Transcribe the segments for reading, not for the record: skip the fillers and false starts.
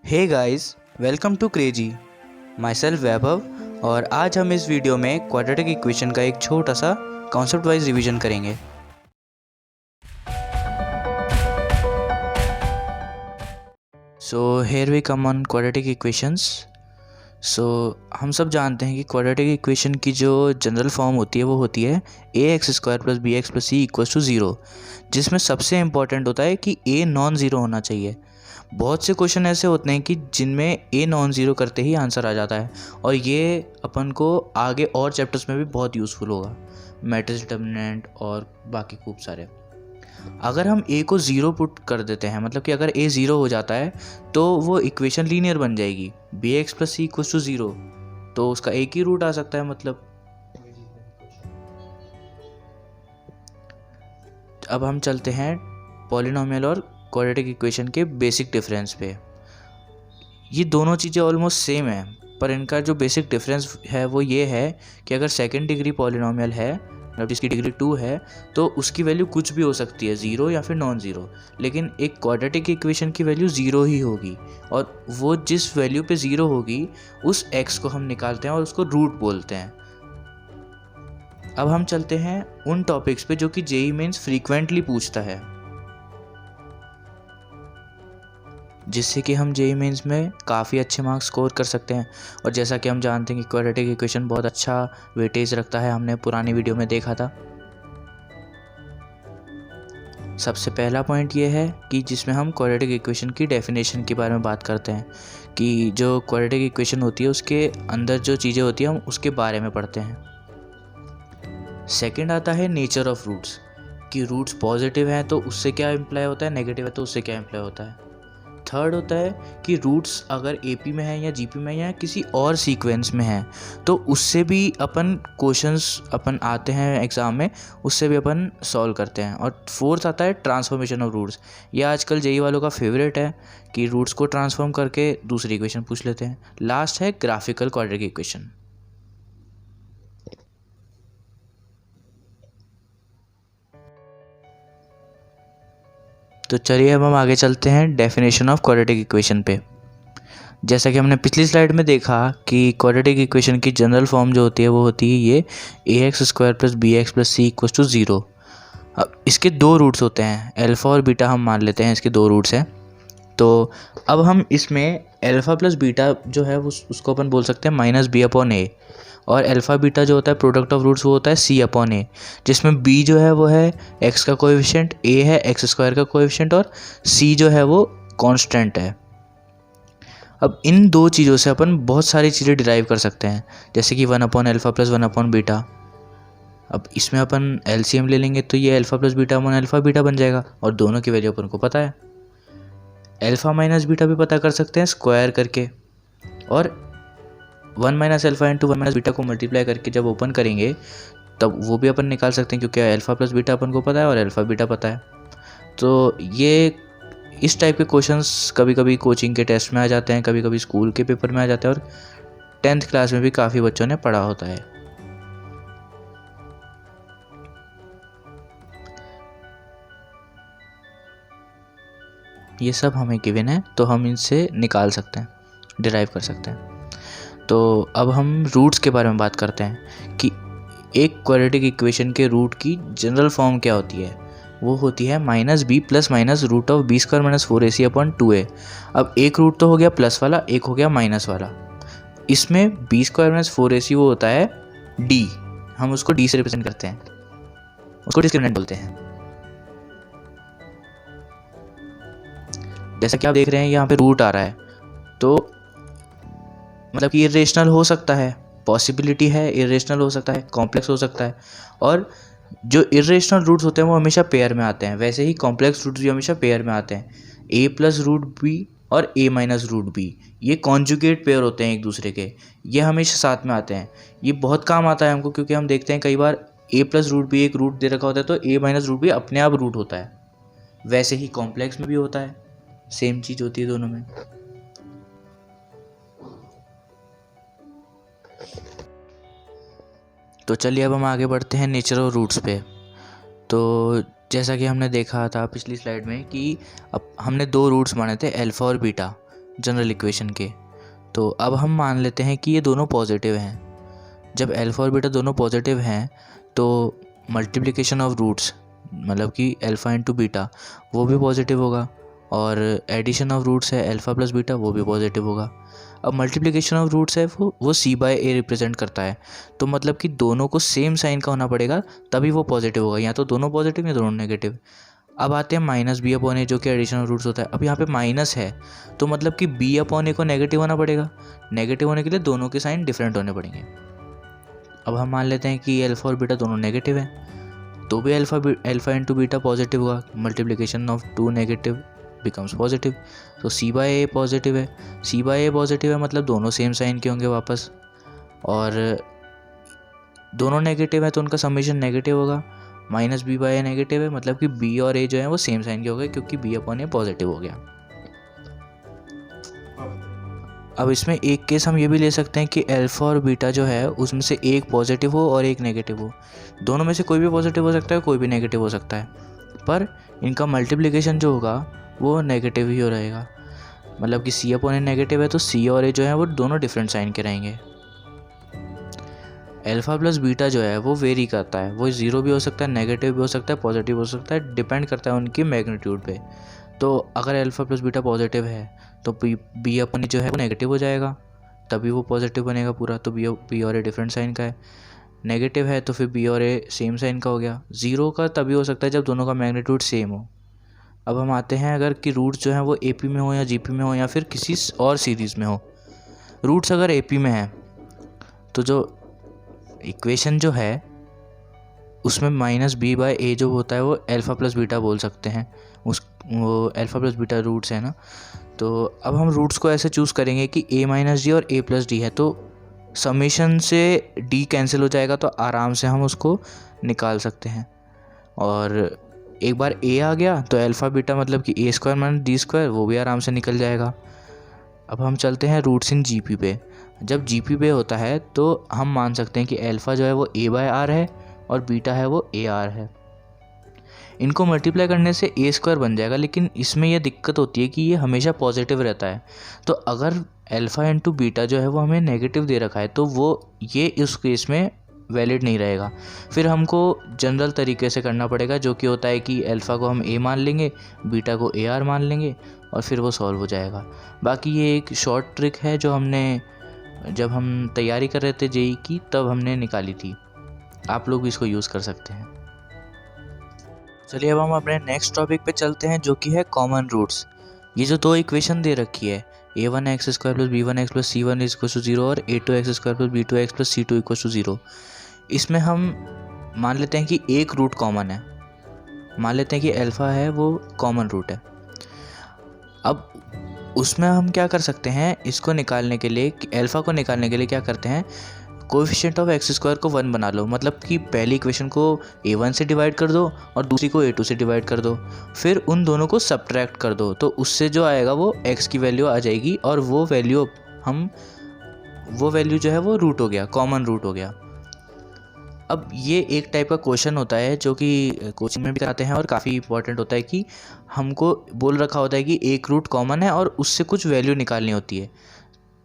Hey guys, welcome to crazy. Myself Vaibhav. और आज हम इस वीडियो में क्वाड्रेटिक इक्वेशन का एक छोटा सा कॉन्सेप्ट वाइज रिवीजन करेंगे। So here we come on quadratic equations. So हम सब जानते हैं कि क्वाड्रेटिक इक्वेशन की जो जनरल फॉर्म होती है वो होती है a x square plus b x plus C equals to zero, जिसमें सबसे इम्पॉर्टेंट होता है कि ए नॉन ज़ीरो होना चाहिए। बहुत से क्वेश्चन ऐसे होते हैं कि जिनमें ए नॉन ज़ीरो करते ही आंसर आ जाता है, और ये अपन को आगे और चैप्टर्स में भी बहुत यूज़फुल होगा, मैट्रिक्स डिटर्मिनेंट और बाकी खूब सारे। अगर हम ए को ज़ीरो पुट कर देते हैं, मतलब कि अगर ए ज़ीरो हो जाता है तो वो इक्वेशन लीनियर बन जाएगी, B x plus C equals to zero, तो उसका एक ही रूट आ सकता है। मतलब अब हम चलते हैं पॉलिनोमियल और क्वाड्रेटिक इक्वेशन के बेसिक डिफरेंस पे। ये दोनों चीज़ें ऑलमोस्ट सेम है, पर इनका जो बेसिक डिफरेंस है वो ये है कि अगर सेकंड डिग्री पॉलिनोमियल है, मतलब जिसकी डिग्री 2 है, तो उसकी वैल्यू कुछ भी हो सकती है, ज़ीरो या फिर नॉन ज़ीरो। लेकिन एक क्वाड्रेटिक इक्वेशन की वैल्यू ज़ीरो ही होगी, और वो जिस वैल्यू पे ज़ीरो होगी उस x को हम निकालते हैं और उसको रूट बोलते हैं। अब हम चलते हैं उन टॉपिक्स पे जो कि जेईई मेंस फ्रीक्वेंटली पूछता है, जिससे कि हम जेईई मेंस में काफ़ी अच्छे मार्क्स स्कोर कर सकते हैं। और जैसा कि हम जानते हैं कि क्वाड्रेटिक इक्वेशन बहुत अच्छा वेटेज रखता है, हमने पुरानी वीडियो में देखा था। सबसे पहला पॉइंट ये है कि जिसमें हम क्वाड्रेटिक इक्वेशन की डेफिनेशन के बारे में बात करते हैं, कि जो क्वाड्रेटिक इक्वेशन होती है उसके अंदर जो चीज़ें होती हैं हम उसके बारे में पढ़ते हैं। सेकंड आता है नेचर ऑफ रूट्स, कि रूट्स पॉजिटिव हैं तो उससे क्या इम्प्लाई होता है, नेगेटिव है तो उससे क्या इम्प्लाई होता है। थर्ड होता है कि रूट्स अगर एपी में है या जीपी में है या किसी और सीक्वेंस में है तो उससे भी अपन क्वेश्चंस अपन आते हैं एग्ज़ाम में, उससे भी अपन सॉल्व करते हैं। और फोर्थ आता है ट्रांसफॉर्मेशन ऑफ रूट्स। ये आजकल जेईई वालों का फेवरेट है कि रूट्स को ट्रांसफॉर्म करके दूसरी इक्वेशन पूछ लेते हैं। लास्ट है ग्राफिकल क्वाड्रेटिक इक्वेशन। तो चलिए अब हम आगे चलते हैं डेफिनेशन ऑफ क्वाड्रेटिक इक्वेशन पे। जैसा कि हमने पिछली स्लाइड में देखा कि क्वाड्रेटिक इक्वेशन की जनरल फॉर्म जो होती है वो होती है ये a x square plus b x plus C equals to zero. अब इसके दो रूट्स होते हैं, अल्फ़ा और बीटा हम मान लेते हैं इसके दो रूट्स हैं। तो अब हम इसमें अल्फ़ा प्लस बीटा जो है उसको अपन बोल सकते हैं माइनस बी अपॉन ए, और अल्फ़ा बीटा जो होता है प्रोडक्ट ऑफ रूट्स वो होता है सी अपॉन ए, जिसमें बी जो है वो है एक्स का कोएफिशिएंट, ए है एक्स स्क्वायर का कोएफिशिएंट, और सी जो है वो कांस्टेंट है। अब इन दो चीज़ों से अपन बहुत सारी चीज़ें डिराइव कर सकते हैं, जैसे कि one upon alpha plus one upon beta. अब इसमें अपन एलसीएम ले लेंगे तो ये alpha plus beta upon alpha beta बन जाएगा, और दोनों की वैल्यू अपन को पता है। अल्फ़ा माइनस बीटा भी पता कर सकते हैं स्क्वायर करके, और one minus alpha into one minus beta को मल्टीप्लाई करके जब ओपन करेंगे तब वो भी अपन निकाल सकते हैं, क्योंकि अल्फ़ा प्लस बीटा अपन को पता है और अल्फ़ा बीटा पता है। तो ये इस टाइप के क्वेश्चंस कभी कभी कोचिंग के टेस्ट में आ जाते हैं, कभी कभी स्कूल के पेपर में आ जाते हैं, और 10th क्लास में भी काफ़ी बच्चों ने पढ़ा होता है। ये सब हमें गिवन है तो हम इनसे निकाल सकते हैं, डिराइव कर सकते हैं। तो अब हम रूट्स के बारे में बात करते हैं कि एक क्वाड्रेटिक इक्वेशन के रूट की जनरल फॉर्म क्या होती है। वो होती है minus B plus minus root of B square minus 4ac upon 2a। अब एक रूट तो हो गया प्लस वाला, एक हो गया माइनस वाला। इसमें बी स्क्वायर माइनस 4ac वो होता है डी, हम उसको डी से रिप्रेजेंट करते हैं, उसको डिस्क्रिमिनेंट बोलते हैं। जैसा कि आप देख रहे हैं यहाँ पे रूट आ रहा है, तो मतलब कि इरेशनल हो सकता है, पॉसिबिलिटी है, इरेशनल हो सकता है, कॉम्प्लेक्स हो सकता है। और जो इरेशनल रूट्स होते हैं वो हमेशा पेयर में आते हैं, वैसे ही कॉम्प्लेक्स रूट्स भी हमेशा पेयर में आते हैं। ए प्लस रूट बी और ए माइनस रूट बी, ये कॉन्जुगेट पेयर होते हैं एक दूसरे के, ये हमेशा साथ में आते हैं। ये बहुत काम आता है हमको, क्योंकि हम देखते हैं कई बार ए प्लस रूट बी एक रूट दे रखा होता है तो ए माइनस रूट बी अपने आप रूट होता है। वैसे ही कॉम्प्लेक्स में भी होता है, सेम चीज़ होती है दोनों में। तो चलिए अब हम आगे बढ़ते हैं नेचर ऑफ रूट्स पे। तो जैसा कि हमने देखा था पिछली स्लाइड में कि अब हमने दो रूट्स माने थे अल्फ़ा और बीटा, जनरल इक्वेशन के। तो अब हम मान लेते हैं कि ये दोनों पॉजिटिव हैं। जब अल्फ़ा और बीटा दोनों पॉजिटिव हैं तो मल्टीप्लिकेशन ऑफ रूट्स मतलब कि अल्फ़ा इंटू बीटा वो भी पॉजिटिव होगा, और एडिशन ऑफ रूट्स है अल्फ़ा प्लस बीटा वो भी पॉजिटिव होगा। अब मल्टीप्लिकेशन ऑफ रूट्स है वो सी बाय ए रिप्रेजेंट करता है, तो मतलब कि दोनों को सेम साइन का होना पड़ेगा तभी वो पॉजिटिव होगा, या तो दोनों पॉजिटिव या दोनों नेगेटिव। अब आते हैं माइनस बी अपॉन ए जो कि एडिशन ऑफ रूट्स होता है। अब यहाँ पे माइनस है तो मतलब कि बी अपॉन ए को नेगेटिव होना पड़ेगा, नेगेटिव होने के लिए दोनों के साइन डिफरेंट होने पड़ेंगे। अब हम मान लेते हैं कि अल्फ़ा और बीटा दोनों नेगेटिव हैं, तो भी अल्फ़ा इंटू बीटा पॉजिटिव होगा, multiplication of two negative becomes positive. तो सी बाय ए पॉजिटिव है, सी बाय ए पॉजिटिव है मतलब दोनों सेम साइन के होंगे वापस, और दोनों नेगेटिव है तो उनका समेशन नेगेटिव होगा। माइनस बी बाय ए नेगेटिव है मतलब कि बी और ए जो है वो सेम साइन के हो गए क्योंकि बी अपॉन ए पॉजिटिव हो गया। अब इसमें एक केस हम ये भी ले सकते हैं कि अल्फ़ा और बीटा जो है उसमें से एक पॉजिटिव हो और एक नेगेटिव हो। दोनों में से कोई भी पॉजिटिव हो सकता है, कोई भी नेगेटिव हो सकता है, पर इनका मल्टीप्लिकेशन जो होगा वो नेगेटिव ही हो रहेगा। मतलब कि सी अपॉन ए नेगेटिव है तो सी और ए जो है वो दोनों डिफरेंट साइन के रहेंगे। अल्फ़ा प्लस बीटा जो है वो वेरी करता है, वो ज़ीरो भी हो सकता है, नेगेटिव भी हो सकता है, पॉजिटिव हो सकता है, डिपेंड करता है उनकी मैग्नीट्यूड पे। तो अगर अल्फ़ा प्लस बीटा पॉजिटिव है तो बी अपन जो है वो नेगेटिव हो जाएगा, तभी वो पॉजिटिव बनेगा पूरा। तो बी और ए डिफरेंट साइन का है, नेगेटिव है तो फिर बी और ए सेम साइन का हो गया। ज़ीरो का तभी हो सकता है जब दोनों का मैग्नीट्यूड सेम हो। अब हम आते हैं अगर कि रूट्स जो हैं वो ए पी में हो या जी पी में हो या फिर किसी और सीरीज़ में हो। रूट्स अगर ए पी में है तो जो इक्वेशन जो है उसमें माइनस बी बाय ए जो होता है वो अल्फ़ा प्लस बीटा बोल सकते हैं, वो अल्फ़ा प्लस बीटा रूट्स है ना। तो अब हम रूट्स को ऐसे चूज़ करेंगे कि a माइनस डी और a प्लस डी है, तो समेशन से d कैंसिल हो जाएगा तो आराम से हम उसको निकाल सकते हैं। और एक बार a आ गया तो अल्फ़ा बीटा मतलब कि a square minus D square वो भी आराम से निकल जाएगा। अब हम चलते हैं रूट्स इन जी पी पे। जब जी पी पे होता है तो हम मान सकते हैं कि अल्फ़ा जो है वो a बाय आर है और बीटा है वो ए आर है। इनको मल्टीप्लाई करने से ए स्क्वायर बन जाएगा, लेकिन इसमें यह दिक्कत होती है कि ये हमेशा पॉजिटिव रहता है। तो अगर अल्फ़ा इंटू बीटा जो है वो हमें नेगेटिव दे रखा है तो वो ये उस केस में वैलिड नहीं रहेगा। फिर हमको जनरल तरीके से करना पड़ेगा जो कि होता है कि अल्फ़ा को हम ए मान लेंगे, बीटा को ए आर मान लेंगे और फिर वो सॉल्व हो जाएगा। बाकी ये एक शॉर्ट ट्रिक है जो हमने जब हम तैयारी कर रहे थे जेई की तब हमने निकाली थी, आप लोग भी इसको यूज़ कर सकते हैं। चलिए अब हम अपने नेक्स्ट टॉपिक पे चलते हैं जो कि है कॉमन रूट्स। ये जो दो इक्वेशन दे रखी है a1x square plus b1x plus c1 is equal to 0 और a2x square plus b2x plus c2 equal to 0, इसमें हम मान लेते हैं कि एक रूट कॉमन है, मान लेते हैं कि अल्फ़ा है वो कॉमन रूट है। अब उसमें हम क्या कर सकते हैं, इसको निकालने के लिए अल्फ़ा को निकालने के लिए क्या करते हैं, कोएफिशिएंट ऑफ एक्स स्क्वायर को 1 बना लो। मतलब कि पहली इक्वेशन को a1 से डिवाइड कर दो और दूसरी को a2 से डिवाइड कर दो, फिर उन दोनों को सब्ट्रैक्ट कर दो, तो उससे जो आएगा वो x की वैल्यू आ जाएगी और वो वैल्यू जो है वो रूट हो गया, कॉमन रूट हो गया। अब ये एक टाइप का क्वेश्चन होता है जो कि कोचिंग में भी कराते हैं और काफ़ी इंपॉर्टेंट होता है कि हमको बोल रखा होता है कि एक रूट कॉमन है और उससे कुछ वैल्यू निकालनी होती है।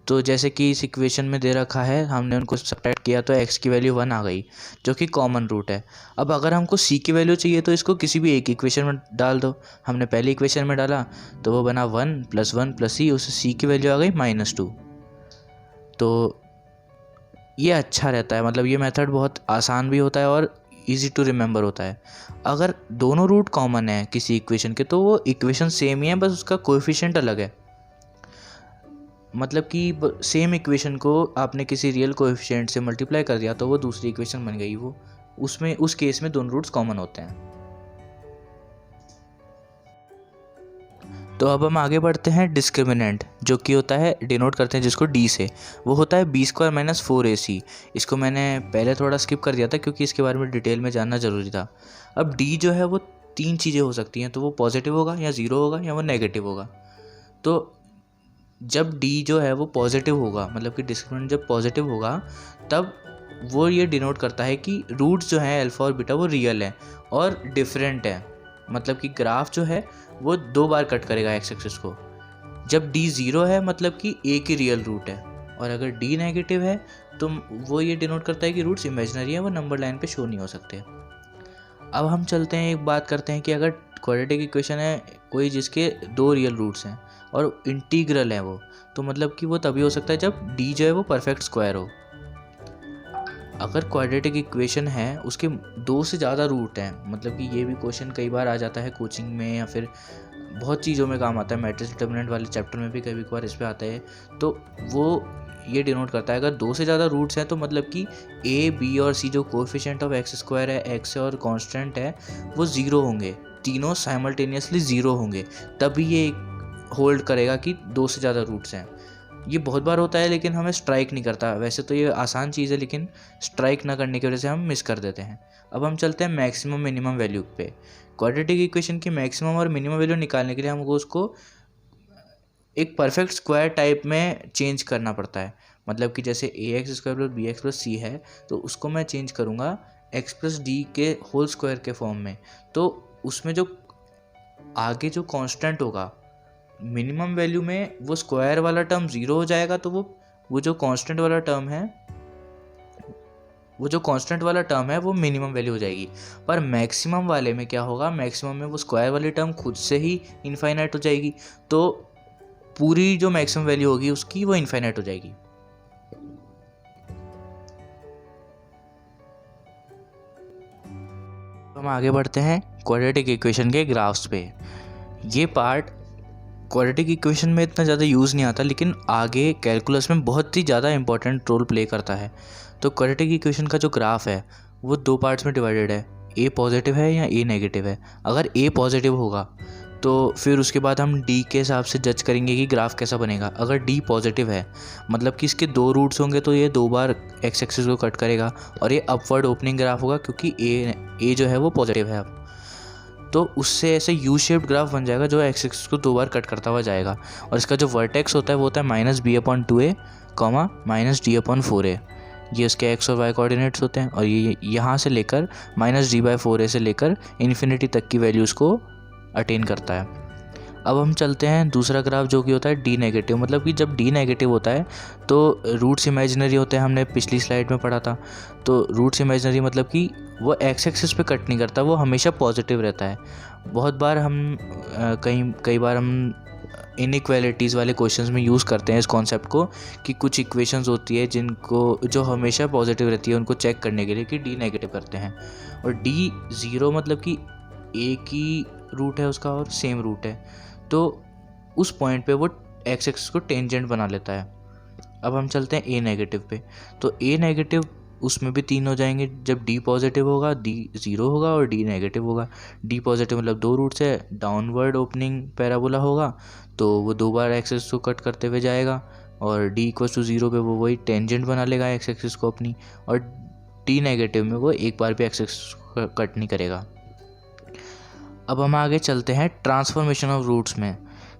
तो जैसे कि इस इक्वेशन में दे रखा है, हमने उनको सब्ट्रैक्ट किया तो x की वैल्यू 1 आ गई जो कि कॉमन रूट है। अब अगर हमको c की वैल्यू चाहिए तो इसको किसी भी एक इक्वेशन में डाल दो। हमने पहली इक्वेशन में डाला तो वो बना 1 प्लस c, उससे c की वैल्यू आ गई -2। तो ये अच्छा रहता है, मतलब ये मेथड बहुत आसान भी होता है और ईजी टू रिमेंबर होता है। अगर दोनों रूट कॉमन है किसी इक्वेशन के तो वो इक्वेशन सेम ही है, बस उसका कोएफिशिएंट अलग है। मतलब कि सेम इक्वेशन को आपने किसी रियल कोएफिशिएंट से मल्टीप्लाई कर दिया तो वो दूसरी इक्वेशन बन गई, वो उसमें उस केस में दोनों रूट्स कॉमन होते हैं। तो अब हम आगे बढ़ते हैं डिस्क्रिमिनेंट, जो कि होता है डिनोट करते हैं जिसको डी से, वो होता है b स्क्वायर माइनस 4ac। इसको मैंने पहले थोड़ा स्किप कर दिया था क्योंकि इसके बारे में डिटेल में जानना ज़रूरी था। अब d जो है वो तीन चीज़ें हो सकती हैं, तो वो पॉजिटिव होगा या ज़ीरो होगा या वो नेगेटिव होगा। तो जब d जो है वो पॉजिटिव होगा, मतलब कि डिस्क्रिमिनेंट जब पॉजिटिव होगा तब वो ये डिनोट करता है कि रूट्स जो हैं अल्फ़ा और बीटा वो रियल हैं और डिफरेंट हैं। मतलब कि ग्राफ जो है वो 2 बार कट करेगा एक्स एक्सिस को, जब डी ज़ीरो है मतलब कि ए की रियल रूट है, और अगर डी नेगेटिव है तो वो ये डिनोट करता है कि रूट्स इमेजिनरी है, वो नंबर लाइन पे शो नहीं हो सकते। अब हम चलते हैं, एक बात करते हैं कि अगर क्वाड्रेटिक इक्वेशन है कोई जिसके दो रियल रूट्स हैं और इंटीग्रल है वो, तो मतलब कि वो तभी हो सकता है जब डी जो है वो परफेक्ट स्क्वायर हो। अगर क्वाड्रेटिक इक्वेशन है उसके दो से ज़्यादा रूट हैं, मतलब कि ये भी क्वेश्चन कई बार आ जाता है कोचिंग में या फिर बहुत चीज़ों में काम आता है, मैट्रिक्स डिटरमिनेंट वाले चैप्टर में भी कभी कभार इस पर आता है, तो वो ये डिनोट करता है अगर दो से ज़्यादा रूट्स हैं तो मतलब कि ए बी और सी जो कोएफिशिएंट ऑफ एक्स स्क्वायर है, एक्स और कांस्टेंट है, वो ज़ीरो होंगे, तीनों साइमल्टेनियसली ज़ीरो होंगे, तभी ये होल्ड करेगा कि दो से ज़्यादा रूट्स हैं। ये बहुत बार होता है लेकिन हमें स्ट्राइक नहीं करता। वैसे तो ये आसान चीज़ है लेकिन स्ट्राइक ना करने की वजह से हम मिस कर देते हैं। अब हम चलते हैं मैक्सिमम मिनिमम वैल्यू पे। क्वाड्रेटिक इक्वेशन की मैक्सिमम और मिनिमम वैल्यू निकालने के लिए हमको उसको एक परफेक्ट स्क्वायर टाइप में चेंज करना पड़ता है। मतलब कि जैसे a x square plus b x plus c है तो उसको मैं चेंज करूँगा एक्स प्लस डी के होल स्क्वायर के फॉर्म में। तो उसमें जो आगे जो कांस्टेंट होगा मिनिमम वैल्यू में, वो स्क्वायर वाला टर्म ज़ीरो हो जाएगा, तो वो जो कांस्टेंट वाला टर्म है वो मिनिमम वैल्यू हो जाएगी। पर मैक्सिमम वाले में क्या होगा, मैक्सिमम में वो स्क्वायर वाली टर्म खुद से ही इनफाइनाइट हो जाएगी, तो पूरी जो मैक्सिमम वैल्यू होगी उसकी वो इनफाइनाइट हो जाएगी। हम आगे बढ़ते हैं क्वाड्रेटिक इक्वेशन के ग्राफ्स पे। ये पार्ट क्वाड्रेटिक इक्वेशन में इतना ज़्यादा यूज़ नहीं आता लेकिन आगे कैलकुलस में बहुत ही ज़्यादा इंपॉर्टेंट रोल प्ले करता है। तो क्वाड्रेटिक इक्वेशन का जो ग्राफ है वो दो पार्ट्स में डिवाइडेड है, ए पॉजिटिव है या ए नेगेटिव है। अगर ए पॉजिटिव होगा तो फिर उसके बाद हम डी के हिसाब से जज करेंगे कि ग्राफ कैसा बनेगा। अगर डी पॉजिटिव है मतलब कि इसके दो रूट्स होंगे तो ये दो बार एक्स एक्सिस को कट करेगा और ये अपवर्ड ओपनिंग ग्राफ होगा क्योंकि ए जो है वो पॉजिटिव है। अब तो उससे ऐसे यू शेप्ड ग्राफ बन जाएगा जो एक्स एक्सिस को दो बार कट करता हुआ जाएगा, और इसका जो वर्टेक्स होता है वो होता है -b/2a, -d/4a। ये उसके एक्स और वाई कोऑर्डिनेट्स होते हैं, और ये यहाँ से लेकर -d/4a से लेकर इन्फिनिटी तक की वैल्यूज़ को अटेन करता है। अब हम चलते हैं दूसरा ग्राफ जो कि होता है डी नेगेटिव। मतलब कि जब डी नेगेटिव होता है तो रूट्स इमेजिनरी होते हैं, हमने पिछली स्लाइड में पढ़ा था। तो रूट्स इमेजिनरी मतलब कि वो एक्स एक्सिस पे कट नहीं करता, वो हमेशा पॉजिटिव रहता है। बहुत बार हम कई बार हम इनइक्वालिटीज़ वाले क्वेश्चंस में यूज़ करते हैं इस कॉन्सेप्ट को कि कुछ इक्वेशंस होती है जो हमेशा पॉजिटिव रहती है, उनको चेक करने के लिए कि डी नेगेटिव करते हैं। और डी ज़ीरो मतलब कि एक ही रूट है उसका और सेम रूट है, तो उस पॉइंट पे वो एक्स एक्सिस को टेंजेंट बना लेता है। अब हम चलते हैं ए नेगेटिव पे। तो ए नेगेटिव उसमें भी तीन हो जाएंगे, जब डी पॉजिटिव होगा, डी ज़ीरो होगा और डी नेगेटिव होगा। डी पॉजिटिव मतलब दो रूट्स है, डाउनवर्ड ओपनिंग पैराबोला होगा तो वो दो बार एक्स एक्सिस को कट करते हुए जाएगा, और डी इक्वल्स टू ज़ीरो पे वो वही टेंजेंट बना लेगा एक्स एक्सिस को अपनी, और डी नेगेटिव में वो एक बार भी एक्स एक्सिस को कट नहीं करेगा। अब हम आगे चलते हैं ट्रांसफॉर्मेशन ऑफ रूट्स में,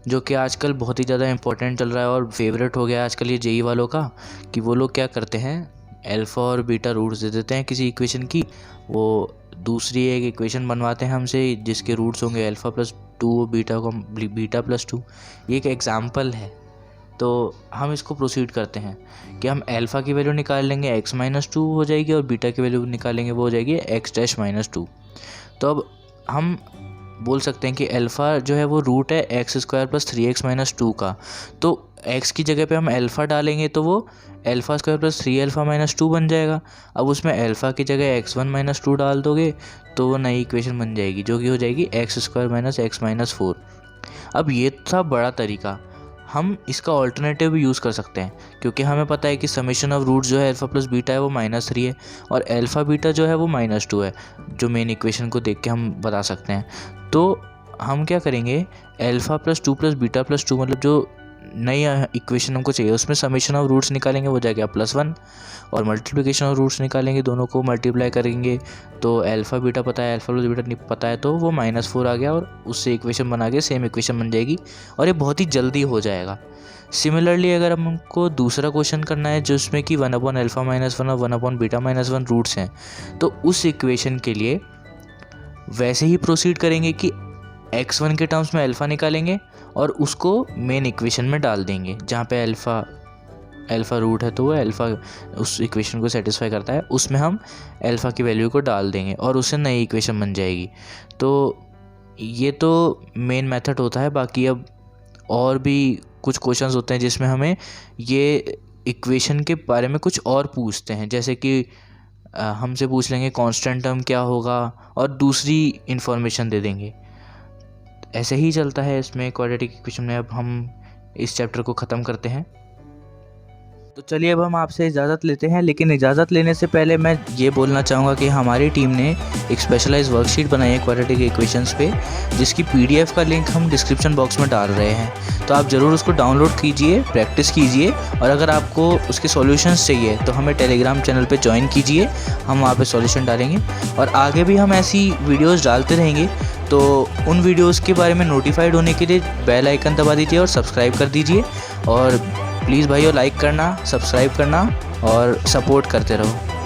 जो कि आजकल बहुत ही ज़्यादा इंपॉर्टेंट चल रहा है और फेवरेट हो गया है आजकल ये जेई वालों का, कि वो लोग क्या करते हैं अल्फ़ा और बीटा रूट्स दे देते हैं किसी इक्वेशन की, वो दूसरी एक इक्वेशन बनवाते हैं हमसे जिसके रूट्स होंगे α+2 बीटा +2। ये एक एग्जाम्पल है। तो हम इसको प्रोसीड करते हैं कि हम अल्फ़ा की वैल्यू निकाल लेंगे x-2 हो जाएगी, और बीटा की वैल्यू निकालेंगे वो हो जाएगी x'-2। तो अब हम बोल सकते हैं कि अल्फ़ा जो है वो रूट है x² + 3x - 2 का। तो x की जगह पे हम अल्फ़ा डालेंगे तो वो α² + 3α - 2 बन जाएगा। अब उसमें अल्फ़ा की जगह x1 - 2 डाल दोगे तो वो नई इक्वेशन बन जाएगी जो कि हो जाएगी x² - x - 4। अब ये था बड़ा तरीका। हम इसका ऑल्टरनेटिव भी यूज़ कर सकते हैं क्योंकि हमें पता है कि समेशन ऑफ रूट्स जो है अल्फ़ा प्लस बीटा है वो -3 है, और अल्फ़ा बीटा जो है वो -2 है, जो मेन इक्वेशन को देख के हम बता सकते हैं। तो हम क्या करेंगे, अल्फ़ा + 2 + बीटा + 2 मतलब जो नई इक्वेशन हमको चाहिए उसमें समेशन ऑफ रूट्स निकालेंगे वो जाएगा +1, और मल्टीप्लिकेशन ऑफ रूट्स निकालेंगे, दोनों को मल्टीप्लाई करेंगे तो अल्फ़ा बीटा पता है, अल्फ़ा प्लस बीटा नहीं पता है तो वो -4 आ गया, और उससे इक्वेशन बना के सेम इक्वेशन बन जाएगी, और ये बहुत ही जल्दी हो जाएगा। सिमिलरली अगर हमको दूसरा क्वेश्चन करना है जिसमें कि 1/α - 1 और 1/β - 1 रूट्स हैं, तो उस इक्वेशन के लिए वैसे ही प्रोसीड करेंगे कि x1 के टर्म्स में अल्फ़ा निकालेंगे और उसको मेन इक्वेशन में डाल देंगे, जहाँ पे अल्फ़ा रूट है तो वो अल्फ़ा उस इक्वेशन को सेटिस्फाई करता है, उसमें हम अल्फ़ा की वैल्यू को डाल देंगे और उससे नई इक्वेशन बन जाएगी। तो ये तो मेन मेथड होता है। बाकी अब और भी कुछ क्वेश्चंस होते हैं जिसमें हमें ये इक्वेशन के बारे में कुछ और पूछते हैं, जैसे कि हमसे पूछ लेंगे कांस्टेंट टर्म क्या होगा और दूसरी इन्फॉर्मेशन दे देंगे। ऐसे ही चलता है इसमें क्वाड्रेटिक इक्वेशन में। अब हम इस चैप्टर को ख़त्म करते हैं। तो चलिए अब हम आपसे इजाज़त लेते हैं, लेकिन इजाज़त लेने से पहले मैं ये बोलना चाहूँगा कि हमारी टीम ने एक स्पेशलाइज्ड वर्कशीट बनाई है क्वाड्रेटिक इक्वेशंस पे, जिसकी PDF का लिंक हम डिस्क्रिप्शन बॉक्स में डाल रहे हैं। तो आप ज़रूर उसको डाउनलोड कीजिए, प्रैक्टिस कीजिए, और अगर आपको उसके सॉल्यूशंस चाहिए तो हमें टेलीग्राम चैनल पे ज्वाइन कीजिए, हम वहाँ पे सॉल्यूशन डालेंगे और आगे भी हम ऐसी वीडियोज़ डालते रहेंगे। तो उन वीडियोज़ के बारे में नोटिफाइड होने के लिए बेल आइकन दबा दीजिए और सब्सक्राइब कर दीजिए। और प्लीज़ भाइयों, लाइक करना, सब्सक्राइब करना और सपोर्ट करते रहो।